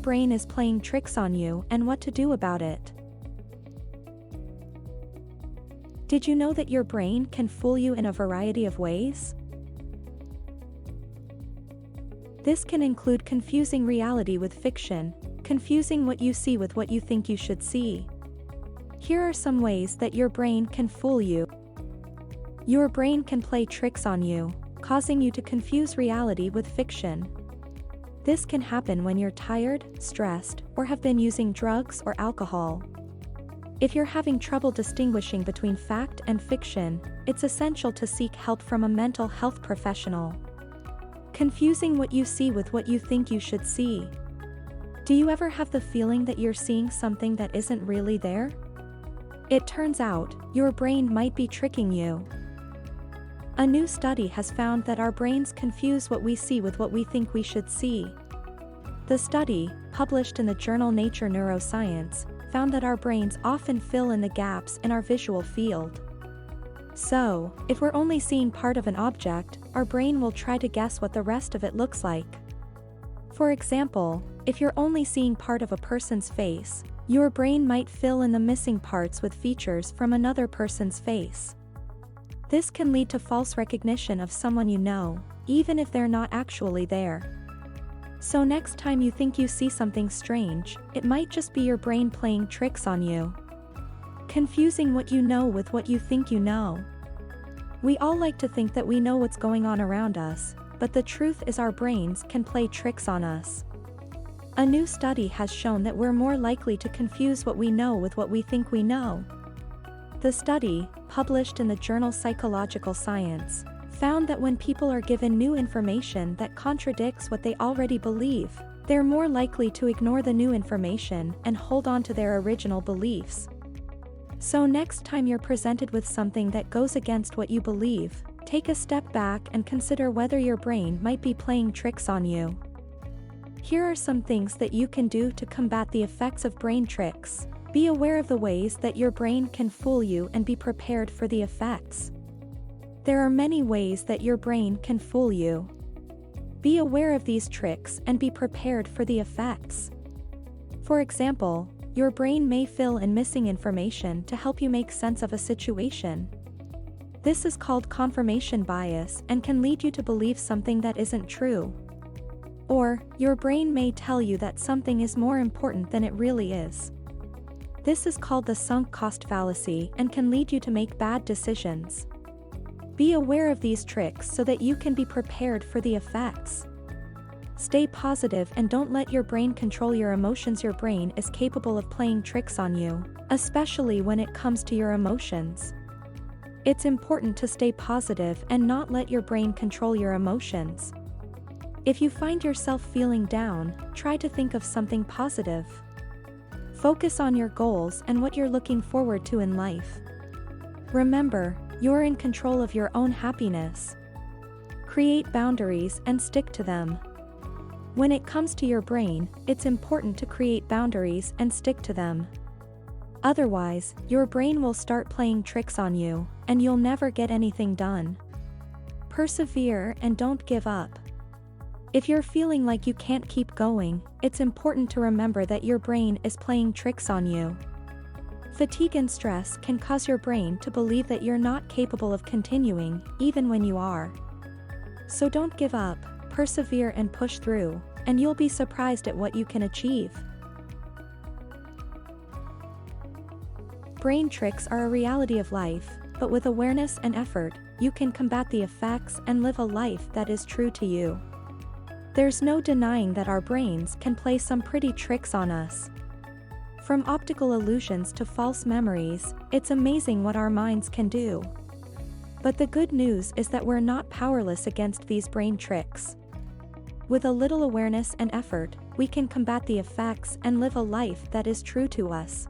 brain is playing tricks on you and what to do about it. Did you know that your brain can fool you in a variety of ways? This can include confusing reality with fiction, confusing what you see with what you think you should see. Here are some ways that your brain can fool you. Your brain can play tricks on you, causing you to confuse reality with fiction. This can happen when you're tired, stressed, or have been using drugs or alcohol. If you're having trouble distinguishing between fact and fiction, it's essential to seek help from a mental health professional. Confusing what you see with what you think you should see. Do you ever have the feeling that you're seeing something that isn't really there? It turns out, your brain might be tricking you. A new study has found that our brains confuse what we see with what we think we should see. The study, published in the journal Nature Neuroscience, found that our brains often fill in the gaps in our visual field. So, if we're only seeing part of an object, our brain will try to guess what the rest of it looks like. For example, if you're only seeing part of a person's face, your brain might fill in the missing parts with features from another person's face. This can lead to false recognition of someone you know, even if they're not actually there. So next time you think you see something strange, it might just be your brain playing tricks on you. Confusing what you know with what you think you know. We all like to think that we know what's going on around us, but the truth is our brains can play tricks on us. A new study has shown that we're more likely to confuse what we know with what we think we know. The study, published in the journal Psychological Science, found that when people are given new information that contradicts what they already believe, they're more likely to ignore the new information and hold on to their original beliefs. So next time you're presented with something that goes against what you believe, take a step back and consider whether your brain might be playing tricks on you. Here are some things that you can do to combat the effects of brain tricks. Be aware of the ways that your brain can fool you and be prepared for the effects. There are many ways that your brain can fool you. Be aware of these tricks and be prepared for the effects. For example, your brain may fill in missing information to help you make sense of a situation. This is called confirmation bias and can lead you to believe something that isn't true. Or, your brain may tell you that something is more important than it really is. This is called the sunk cost fallacy and can lead you to make bad decisions. Be aware of these tricks so that you can be prepared for the effects. Stay positive and don't let your brain control your emotions. Your brain is capable of playing tricks on you, especially when it comes to your emotions. It's important to stay positive and not let your brain control your emotions. If you find yourself feeling down, try to think of something positive. Focus on your goals and what you're looking forward to in life. Remember, you're in control of your own happiness. Create boundaries and stick to them. When it comes to your brain, it's important to create boundaries and stick to them. Otherwise, your brain will start playing tricks on you, and you'll never get anything done. Persevere and don't give up. If you're feeling like you can't keep going, it's important to remember that your brain is playing tricks on you. Fatigue and stress can cause your brain to believe that you're not capable of continuing, even when you are. So don't give up, persevere and push through, and you'll be surprised at what you can achieve. Brain tricks are a reality of life, but with awareness and effort, you can combat the effects and live a life that is true to you. There's no denying that our brains can play some pretty tricks on us. From optical illusions to false memories, it's amazing what our minds can do. But the good news is that we're not powerless against these brain tricks. With a little awareness and effort, we can combat the effects and live a life that is true to us.